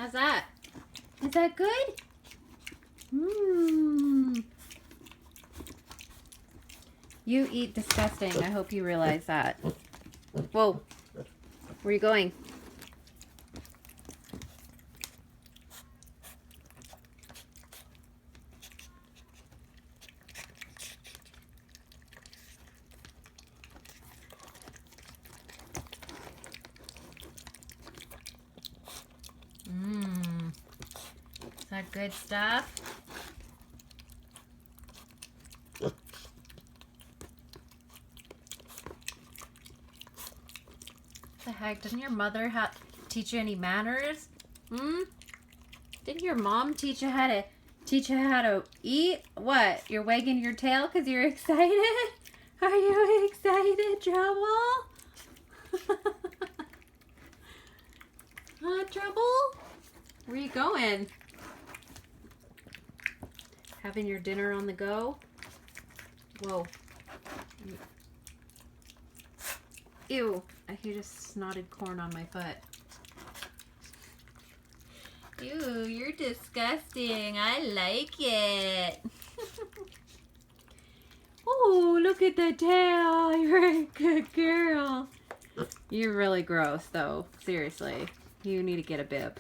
How's that? Is that good? Mmm. You eat disgusting. I hope you realize that. Whoa. Where are you going? Mmm. Is that good stuff? The heck? Didn't your mother teach you any manners? Hmm? Didn't your mom teach you how to eat? What? You're wagging your tail because you're excited? Are you excited, Trouble? Huh, Trouble? Where are you going? Having your dinner on the go? Whoa. Ew. You just snotted corn on my foot. Ew, you're disgusting. I like it. Oh, look at the tail. You're a good girl. You're really gross, though. Seriously. You need to get a bib.